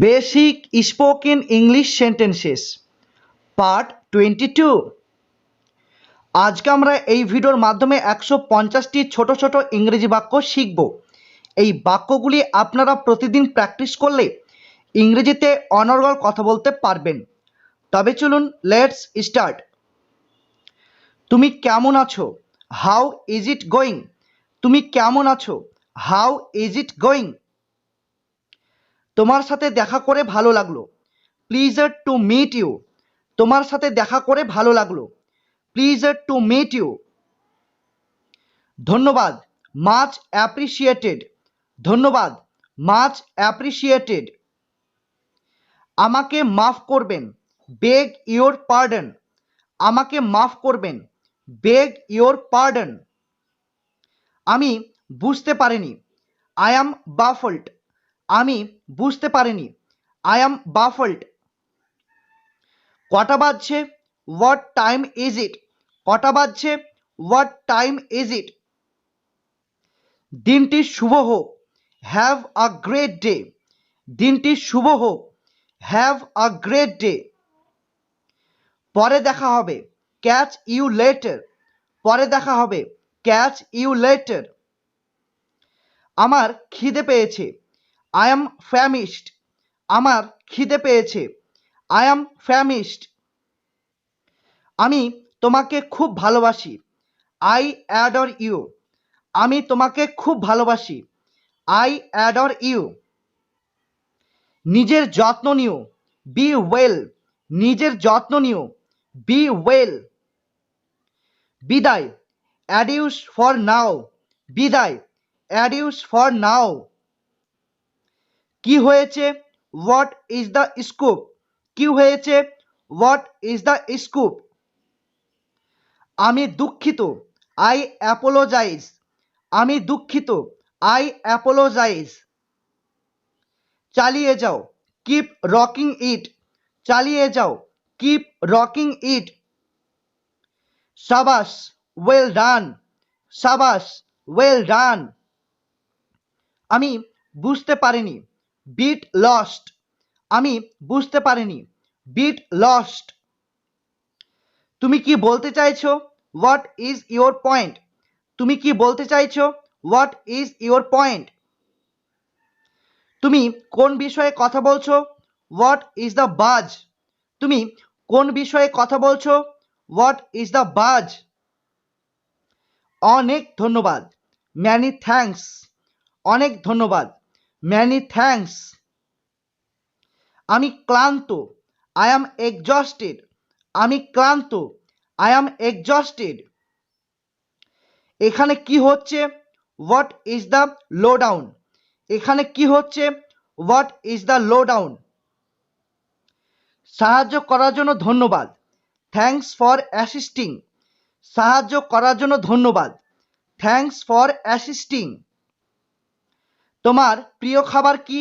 Basic spoken English sentences part 22। আজকে আমরা এই ভিডিওর মাধ্যমে 150টি ছোট ছোট ইংরেজি বাক্য শিখব। এই বাক্যগুলি আপনারা প্রতিদিন প্র্যাকটিস করলে ইংরেজিতে অনর্গল কথা বলতে পারবেন। তবে চলুন লেটস স্টার্ট। তুমি কেমন আছো? How is it going? তুমি কেমন আছো? How is it going? তোমার সাথে দেখা করে ভালো লাগলো। Pleasure to meet you. তোমার সাথে দেখা করে ভালো লাগলো। Pleasure to meet you. ধন্যবাদ, মাচ অ্যাপ্রিসিয়েটেড। ধন্যবাদ, মাচ অ্যাপ্রিসিয়েটেড। আমাকে মাফ করবেন, বেগ ইওর পার্ডন। আমাকে মাফ করবেন, বেগ ইওর পার্ডন। আমি বুঝতে পারিনি, আই অ্যাম বাফলড। আমি বুঝতে পারিনি, আই অ্যাম বাফলড। কটা বাজছে? What time is it? কটা বাজছে? What time is it? দিনটি শুভ হোক, হ্যাভ আ গ্রেট ডে। দিনটি শুভ হোক, হ্যাভ আ গ্রেট ডে। পরে দেখা হবে, ক্যাচ ইউ লেটার। পরে দেখা হবে, ক্যাচ ইউ লেটার। আমার খিদে পেয়েছে, আই অ্যাম ফ্যামিশড। আমার খিদে পেয়েছে, আই অ্যাম ফ্যামিশড। আমি তোমাকে খুব ভালোবাসি, আই অ্যাডর ইউ। আমি তোমাকে খুব ভালোবাসি, আই অ্যাডর ইউ। নিজের যত্ন নিও, বি ওয়েল। নিজের যত্ন নিও, বি ওয়েল। বিদায়, অ্যাডিউস ফর নাও। বিদায়, অ্যাডিউস ফর নাও। কি হয়েছে? What is the scoop? কি হয়েছে? What is the scoop? আমি দুঃখিত, আই অ্যাপোলোজাইজ। আমি দুঃখিত, আই অ্যাপোলোজাইজ। চালিয়ে যাও, কিপ রকিং ইট। চালিয়ে যাও, কিপ রকিং ইট। সাবাস, ওয়েল ডান। সাবাস, ওয়েল ডান। আমি বুঝতে পারিনি, বিট লস্ট। আমি বুঝতে পারিনি, বিট লস্ট। তুমি কি বলতে চাইছো? What is your point? তুমি কি বলতে চাইছো? What is your point? তুমি কোন বিষয়ে কথা বলছো? হোয়াট ইজ দ্য বাজ? তুমি কোন বিষয়ে কথা বলছো? হোয়াট ইজ দ্য বাজ? অনেক ধন্যবাদ, ম্যানি থ্যাঙ্কস। অনেক ধন্যবাদ, ম্যানি থ্যাঙ্কস। আমি ক্লান্ত, আই অ্যাম এক্সজস্টেড। আমি ক্লান্ত, আই অ্যাম এক্সজস্টেড। এখানে কি হচ্ছে? What is the low down? এখানে কি হচ্ছে? What is the low down? সাহায্য করার জন্য ধন্যবাদ, থ্যাঙ্কস ফর অ্যাসিস্টিং। সাহায্য করার জন্য ধন্যবাদ, থ্যাঙ্কস ফর অ্যাসিস্টিং। তোমার প্রিয় খাবার কি?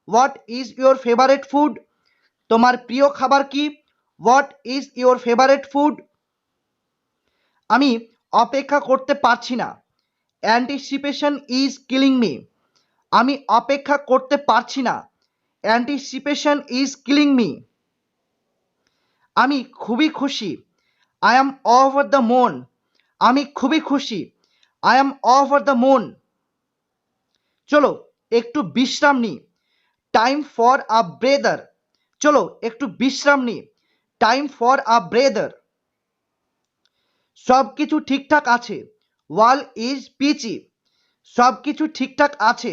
What is your favourite food? তোমার প্রিয় খাবার কি? What is your favourite food? আমি অপেক্ষা করতে পারছি না, অ্যান্টিসিপেশন ইজ কিলিং মি। আমি অপেক্ষা করতে পারছি না, অ্যান্টিসিপেশন ইজ কিলিং মি। আমি খুবই খুশি, I am over the moon. আমি খুবই খুশি, I am over the moon. চলো একটু বিশ্রাম নিই, টাইম ফর আ ব্রেদার। চলো একটু বিশ্রাম নিই, টাইম ফর আ ব্রেদার। সব কিছু ঠিকঠাক আছে, ওয়াল ইজ পিচি। সব কিছু ঠিকঠাক আছে,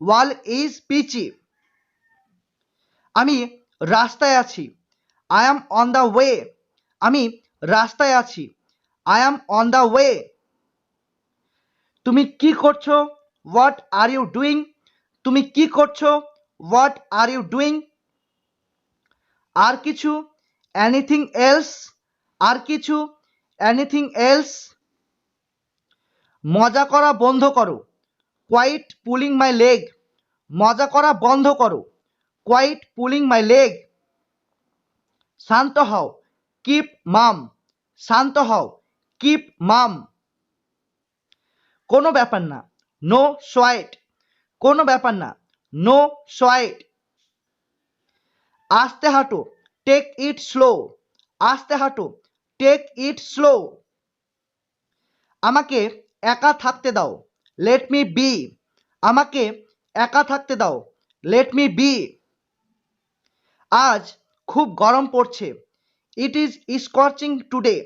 ওয়াল ইজ পিচি। আমি রাস্তায় আছি, I am on the way. আমি রাস্তায় আছি, I am on the way. তুমি কি করছো? What are you doing? তুমি কি করছো? What are you doing? আর কিছু? Anything else? আর কিছু? Anything else? মজা করা বন্ধ করো, কোয়াইট পুলিং মাই লেগ। মজা করা বন্ধ করো, কোয়াইট পুলিং মাই লেগ। শান্ত হও, কিপ মাম। শান্ত হও, কিপ মাম। কোনো ব্যাপার না, নো সোয়াইট। কোনো ব্যাপার না, নো সোয়াইট। আস্তে হাঁটো, টেক ইট স্লো। আস্তে হাঁটো, টেক ইট স্লো। আমাকে একা থাকতে দাও, লেট মি বি। আমাকে একা থাকতে দাও, লেট মি বি। আজ খুব গরম পড়ছে, ইট ইজ স্কর্চিং টুডে।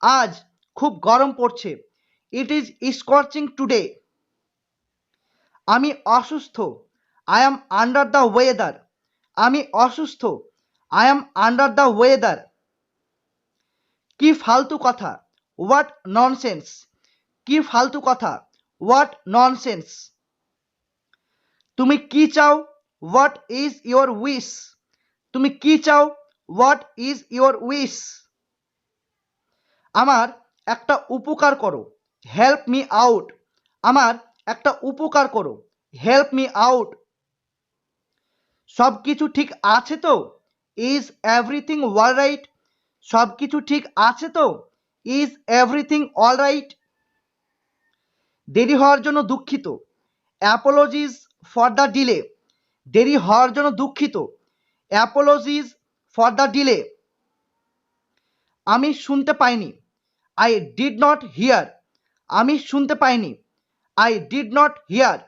আজ খুব গরম পড়ছে, ইট ইজ স্কর্চিং টুডে। আমি অসুস্থ, I am under the weather. আমি অসুস্থ, I am under the weather. কি ফালতু কথা, হোয়াট ননসেন্স। কি ফালতু কথা, হোয়াট ননসেন্স। তুমি কি চাও, হোয়াট ইজ ইয়োর উইশ। তুমি কি চাও, হোয়াট ইজ ইয়োর উইশ। আমার একটা উপকার করো, হেল্প মি আউট। আমার একটা উপকার করো, হেল্প মি আউট। সব কিছু ঠিক আছে তো, ইজ এভরিথিং অল রাইট। সব কিছু ঠিক আছে তো, ইজ এভরিথিং অল রাইট। দেরি হওয়ার জন্য দুঃখিত, অ্যাপোলজিজ ফর দ্য ডিলে। দেরি হওয়ার জন্য দুঃখিত, অ্যাপোলজিজ ফর দ্য ডিলে। আমি শুনতে পাইনি, আই ডিড নট হিয়ার। আমি শুনতে পাইনি, আই ডিড নট হিয়ার।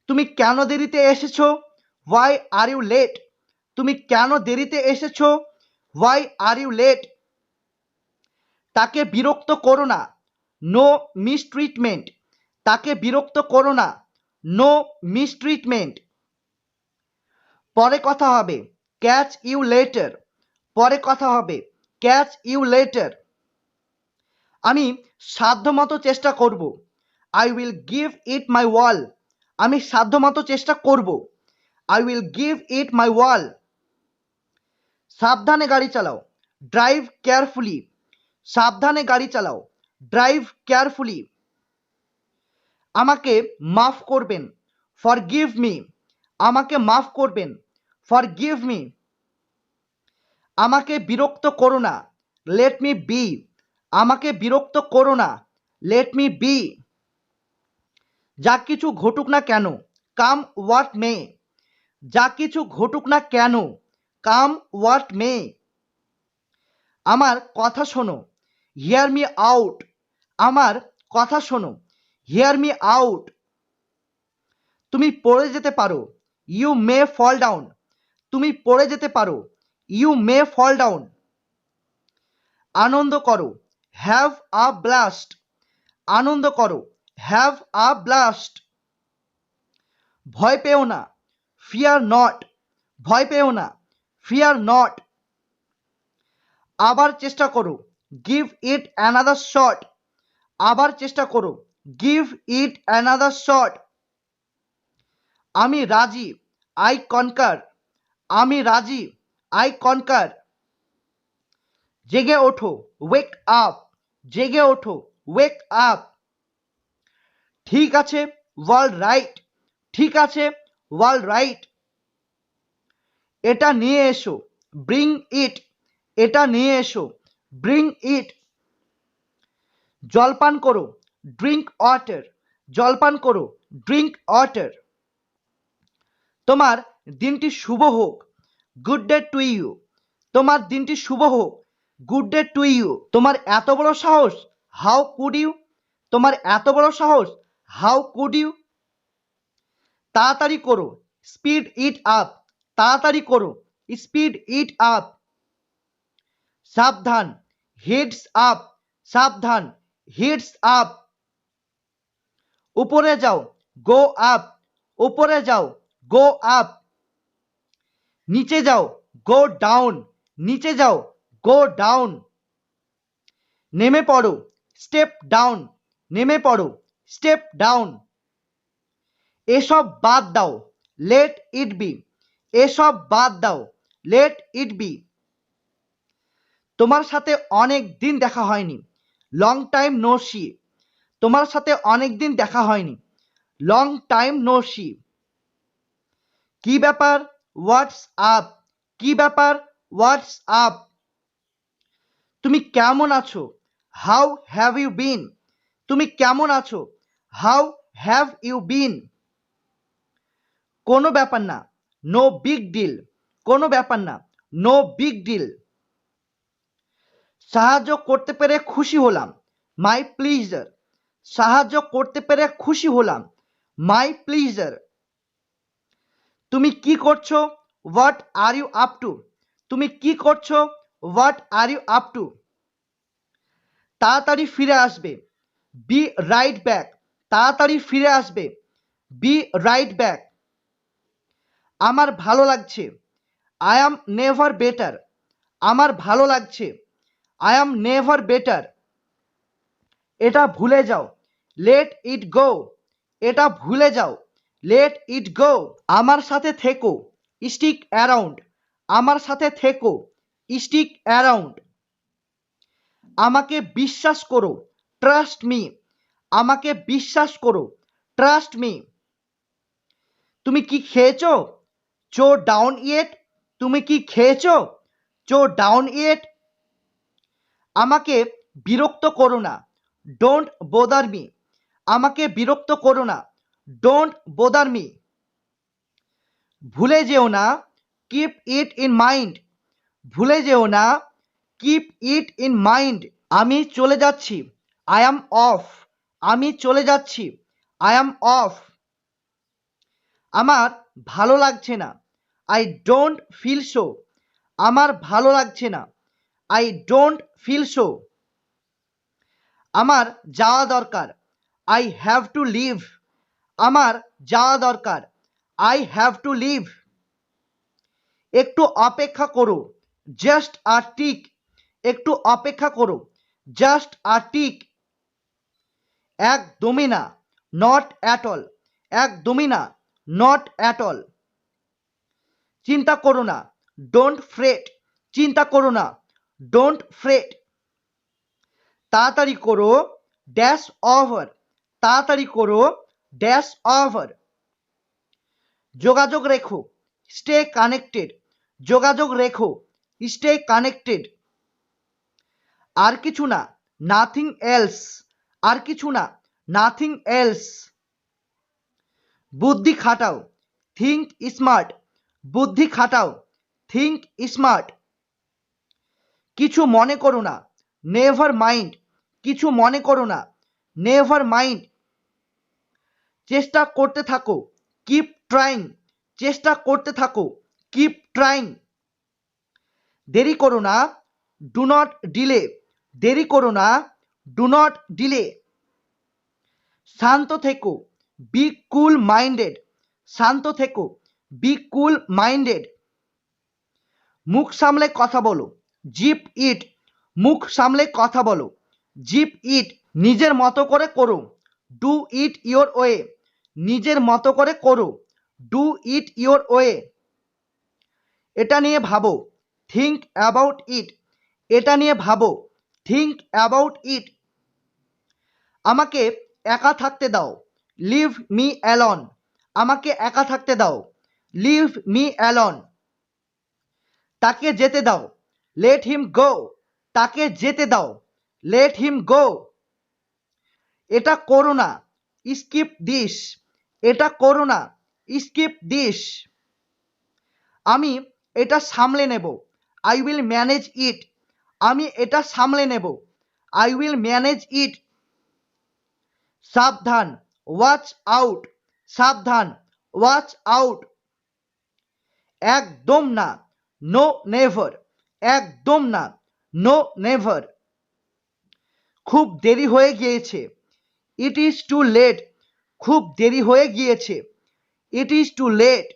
তুমি কেন দেরিতে এসেছো, হোয়াই আর ইউ লেট। তুমি কেন দেরিতে এসেছো, হোয়াই আর ইউ লেট। তাকে বিরক্ত করো না, নো মিসট্রিটমেন্ট। তাকে বিরক্ত করো না, নো মিসট্রিটমেন্ট। পরে কথা হবে, ক্যাচ ইউ লেটার। পরে কথা হবে, ক্যাচ ইউ লেটার। আমি সাধ্যমতো চেষ্টা করব, আই উইল গিভ ইট মাই ওয়াল। আমি সাধ্যমতো চেষ্টা করব, আই উইল গিভ ইট মাই ওয়াল। সাবধানে গাড়ি চালাও, ড্রাইভ কেয়ারফুলি। সাবধানে গাড়ি চালাও, ড্রাইভ কেয়ারফুলি। আমাকে মাফ করবেন, ফরগিভ মি। আমাকে মাফ করবেন, ফরগিভ মি। আমাকে বিরক্ত করো না, লেট মি বি। আমাকে বিরক্ত করো না, লেট মি বি। যা কিছু ঘটুক না কেন, কাম হোয়াট মে। যা কিছু ঘটুক না কেন, কাম হোয়াট মে। আমার কথা শোনো, হিয়ার মি আউট। আমার কথা শোনো, হিয়ার মি আউট। তুমি পড়ে যেতে পারো, ইউ মে ফল ডাউন। তুমি পড়ে যেতে পারো, ইউ মে ফল ডাউন। আনন্দ করো, হ্যাভ আ ব্লাস্ট। আনন্দ করো, হ্যাভ আ ব্লাস্ট। ভয় পেও না, ফিয়ার নট। ভয় পেও না, ফিয়ার নট। আবার চেষ্টা করো, গিভ ইট অ্যানাদার শট। আবার চেষ্টা করো, গিভ ইট অ্যানাদার শট। আমি রাজি, আই কনকার। আমি রাজি, আই কনকার। জেগে ওঠো, ওয়েক আপ। জেগে ওঠো, ওয়েক আপ। ঠিক আছে, ওয়াল রাইট। ঠিক আছে, ওয়াল রাইট। এটা নিয়ে এসো, ব্রিং ইট। এটা নিয়ে এসো, ব্রিং ইট। জলপান করো, ড্রিঙ্ক ওয়াটার। জলপান করো, ড্রিঙ্ক ওয়াটার। তোমার দিনটি শুভ হোক, গুড ডে টু ইউ। তোমার দিনটি শুভ হোক, গুড ডে টু ইউ। তোমার এত বড় সাহস, হাউ কুড ইউ। তোমার এত বড় সাহস, হাউ কুড ইউ। তাড়াতাড়ি করো, স্পিড ইট আপ। তাড়াতাড়ি করো, স্পিড ইট আপ। সাবধান, হিডস আপ। সাবধান, হিডস আপ। উপরে যাও, গো আপ। উপরে যাও, গো আপ। নিচে যাও, গো ডাউন। নিচে যাও, গো ডাউন। নেমে পড়ো, স্টেপ ডাউন। নেমে পড়ো, স্টেপ ডাউন। এসব বাদ দাও, লেট ইট বি। এসব বাদ দাও, লেট ইট বি। তোমার সাথে অনেক দিন দেখা হয়নি, লং টাইম নো সি। তোমার সাথে অনেক দিন দেখা হয়নি, লং টাইম নো সি। কি ব্যাপার, হোয়াটস আপ। কি ব্যাপার, হোয়াটস আপ। তুমি কেমন আছো, হাউ হ্যাভ ইউ বিন। তুমি কেমন আছো, হাউ হ্যাভ ইউ বিন। কোনো ব্যাপার না, নো বিগ ডিল। কোনো ব্যাপার না, নো বিগ ডিল। সাহায্য করতে পেরে খুশি হলাম, মাই প্লিজার। সাহায্য করতে পেরে খুশি হলাম, মাই প্লিজার। তুমি কি করছো, what are you up to. তুমি কি করছো, what are you up to. তাড়াতাড়ি ফিরে আসবে, বি রাইট ব্যাক। তাড়াতাড়ি ফিরে আসবে, বি রাইট ব্যাক। আমার ভালো লাগছে, আই অ্যাম নেভার বেটার। আমার ভালো লাগছে, আই অ্যাম নেভার বেটার। এটা ভুলে যাও, লেট ইট গো। এটা ভুলে যাও, লেট ইট গো। আমার সাথে থেকো, স্টিক অ্যারাউন্ড। আমার সাথে থেকো, স্টিক অ্যারাউন্ড। আমাকে বিশ্বাস করো, ট্রাস্ট মি। আমাকে বিশ্বাস করো, ট্রাস্ট মি। তুমি কি খেয়েছো, চো ডাউন ইয়েট। তুমি কি খেয়েছো, চো ডাউন ইয়েট। আমাকে বিরক্ত করো না, ডোন্ট বোদার মি। আমাকে বিরক্ত করো না, ডোন্ট বোদার মি। ভুলে যেও না, কিপ ইট ইন মাইন্ড। ভুলে যেও না, কিপ ইট ইন মাইন্ড। আমি চলে যাচ্ছি, আই অ্যাম অফ। আমি চলে যাচ্ছি, আই অ্যাম অফ। আমার ভালো লাগছে না, আই ডোন্ট ফিল সো। আমার ভালো লাগছে না, আই ডোন্ট ফিল সো। আমার যাওয়া দরকার, আই হ্যাভ টু লিভ। আমার যাওয়া দরকার, আই হ্যাভ টু লিভ। একটু অপেক্ষা করো, জাস্ট আ টিক। একটু অপেক্ষা করো, জাস্ট আ টিক। একদমই না, নট অ্যাট অল। একদমই না, নট অ্যাট অল। চিন্তা করো না, ডোন্ট ফ্রেট। চিন্তা করো না, ডোন্ট ফ্রেট। তাড়াতাড়ি করো, ড্যাশ ওভার। তাড়াতাড়ি করো, ড্যাশ ওভার। যোগাযোগ রেখো, স্টে কানেক্টেড। যোগাযোগ রেখো, স্টে কানেক্টেড। আর কিছু না, নাথিং এলস। আর কিছু না, নাথিং এলস। বুদ্ধি খাটাও, থিঙ্ক স্মার্ট। বুদ্ধি খাটাও, থিঙ্ক স্মার্ট। কিছু মনে করো না, নেভার মাইন্ড। কিছু মনে করো না, নেভার মাইন্ড। চেষ্টা করতে থাকো, কিপ ট্রাইং। চেষ্টা করতে থাকো, কিপ ট্রাইং। দেরি করো না, ডু নট ডিলে। দেরি করো না, ডু নট ডিলে। শান্ত থেকো, বি কুল মাইন্ডেড। শান্ত থেকো, বি কুল মাইন্ডেড। মুখ সামলে কথা বলো, জিপ ইট। মুখ সামলে কথা বলো, জিপ ইট। নিজের মতো করে করো, ডু ইট ইয়োর ওয়ে। নিজের মতো করে করো, ডু ইট ইয়োর ওয়ে। এটা নিয়ে ভাবো, থিঙ্ক অ্যাবাউট ইট। এটা নিয়ে ভাবো, থিঙ্ক অ্যাবাউট ইট। আমাকে একা থাকতে দাও, লিভ মি অ্যালন। আমাকে একা থাকতে দাও, লিভ মি অ্যালন। তাকে যেতে দাও, লেট হিম গো। তাকে যেতে দাও, লেট হিম গো। এটা করো না, স্কিপ দিস। এটা করো না, স্কিপ দিস। আমি এটা সামলে নেব, আই উইল ম্যানেজ ইট। আমি এটা সামলে নেব, আই উইল ম্যানেজ ইট। সাবধান, ওয়াচ আউট। সাবধান, ওয়াচ আউট। একদম না, নো নেভার। একদম না, নো নেভার। খুব দেরি হয়ে গিয়েছে, ইট ইজ টু লেট। খুব দেরি হয়ে গিয়েছে, ইট ইজ টু লেট।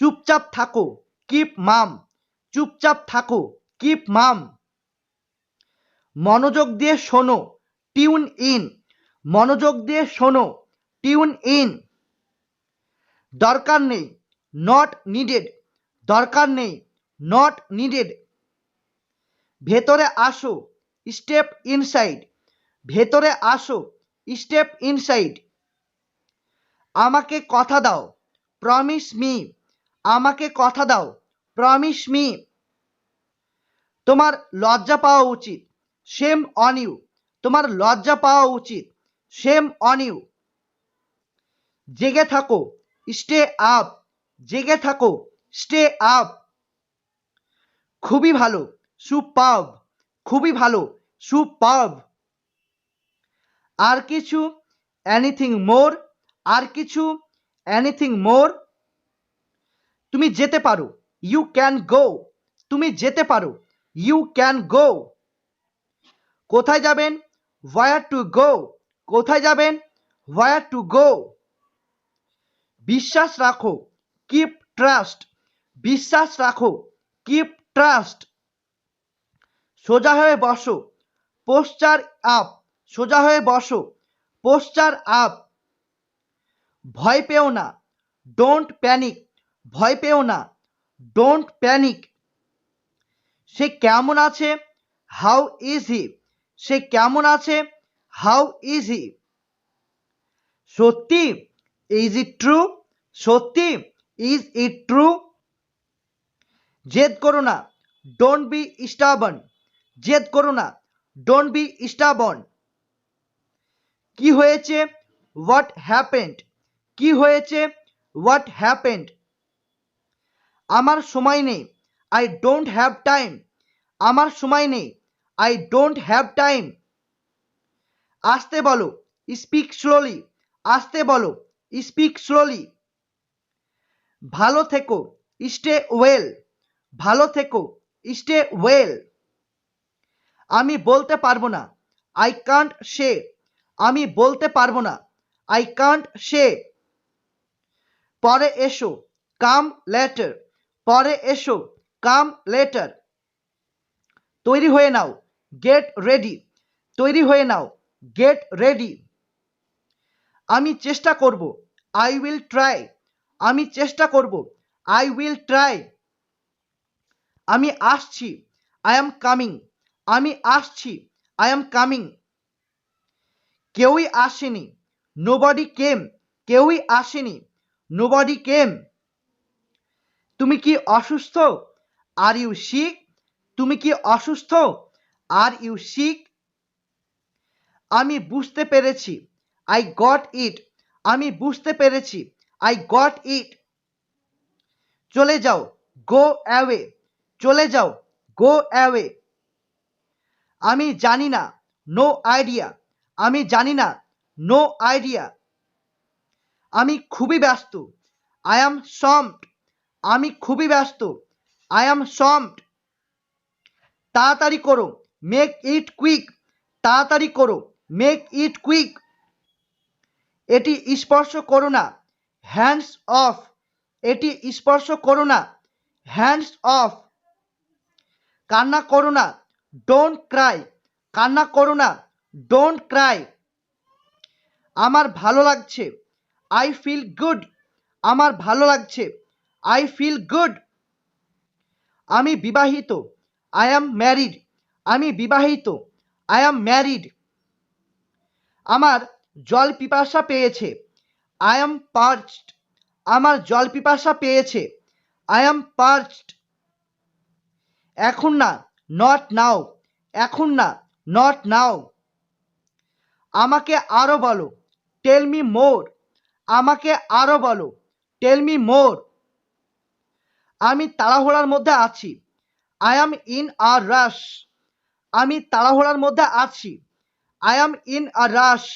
চুপচাপ থাকো, কিপ মাম। চুপচাপ থাকো, কিপ মাম। মনোযোগ দিয়ে শোনো, টিউন ইন। মনোযোগ দিয়ে শোনো, টিউন ইন। দরকার নেই, নট নিডেড। দরকার নেই, নট নিডেড। ভেতরে আসো, স্টেপ ইনসাইড। ভেতরে আসো, স্টেপ ইনসাইড। আমাকে কথা দাও, প্রমিস মি। আমাকে কথা দাও, প্রমিস মি। তোমার লজ্জা পাওয়া উচিত, শেম অন ইউ। তোমার লজ্জা পাওয়া উচিত, শেম অন ইউ। জেগে থাকো, স্টে আপ। জেগে থাকো, স্টে আপ। খুবই ভালো, সুপারব। খুবই ভালো, সুপারব। আর কিছু, এনিথিং মোর। আর কিছু, এনিথিং মোর। তুমি যেতে পারো, ইউ ক্যান গো। তুমি যেতে পারো, ইউ ক্যান গো। কোথায় যাবেন, হোয়ার টু গো। কোথায় যাবেন, হোয়ার টু গো। বিশ্বাস রাখো, কিপ ট্রাস্ট। বিশ্বাস রাখো, কিপ ট্রাস্ট। সোজা হয়ে বসো, পোস্টার আপ। সোজা হয়ে বসো, পোস্টার আপ। ভয় পেও না, ডোন্ট প্যানিক। ভয় পেও না, ডোন্ট প্যানিক। সে কেমন আছে, হাউ ইজ হি। সে কেমন আছে, হাউ ইজ হি। সত্যি, ইজ ইট ট্রু। সত্যি, ইজ ইট ট্রু। জেদ করো না, ডোন্ট বি স্টাবন। জেদ করো না, ডোন্ট বি স্টাবন। কি হয়েছে, হোয়াট হ্যাপেন্ড। কি হয়েছে, হোয়াট হ্যাপেন্ড। আমার সময় নেই, আই ডোন্ট হ্যাভ টাইম। আমার সময় নেই, আই ডোন্ট হ্যাভ টাইম। আসতে বলো, স্পিক স্লোলি। আসতে বলো, স্পিক স্লোলি। ভালো থেকো, স্টে ওয়েল। ভালো থেকো, স্টে ওয়েল। আমি বলতে পারবো না, আই কান্ট সে। আমি বলতে পারবো না, আই কান্ট সে। পরে এসো, কাম লেটার। পরে এসো, কাম লেটার। তৈরি হয়ে নাও, গেট রেডি। তৈরি হয়ে নাও, গেট রেডি। আমি চেষ্টা করব, আই উইল ট্রাই। আমি চেষ্টা করব, আই উইল ট্রাই। আমি আসছি, আই এম কামিং। আমি আসছি, আই এম কামিং। কেউই আসেনি, নোবডি কেম। কেউই আসেনি, নোবডি কেম। তুমি কি অসুস্থ, আর ইউ সিক। তুমি কি অসুস্থ, আর ইউ সিক। আমি বুঝতে পেরেছি, আই গট ইট। আমি বুঝতে পেরেছি, আই গট ইট। চলে যাও, গো অ্যাওয়ে। চলে যাও, গো অ্যাওয়ে। আমি জানি না, নো আইডিয়া। আমি জানি না, নো আইডিয়া। আমি খুবই ব্যস্ত, আই অ্যাম সম্পড। আমি খুবই ব্যস্ত, আই অ্যাম সম্পড। তাড়াতাড়ি করো, মেক ইট কুইক। তাড়াতাড়ি করো, মেক ইট কুইক। এটি স্পর্শ করো না, হ্যান্ডস অফ। এটি স্পর্শ করো না, হ্যান্ডস অফ। কান্না করো না, ডোন্ট ক্রাই। কান্না করো না, ডোন্ট ক্রাই। আমার ভালো লাগছে, আই ফিল গুড। আমার ভালো লাগছে, আই ফিল গুড। আমি বিবাহিত, আই অ্যাম ম্যারিড। আমি বিবাহিত, আই অ্যাম ম্যারিড। আমার জল পিপাসা পেয়েছে, আই অ্যাম পার্চড। আমার জল পিপাসা পেয়েছে, আই অ্যাম পার্চড। এখন না, নট নাও। এখন না, নট নাও। আমাকে আরো বলো, টেল মি মোর। আমাকে আরো বলো, টেল মি মোর। আমি তাড়াহুড়ার মধ্যে আছি, আই অ্যাম ইন আ রাশ। আমি তাড়াহুড়ার মধ্যে আছি, I am in a rush.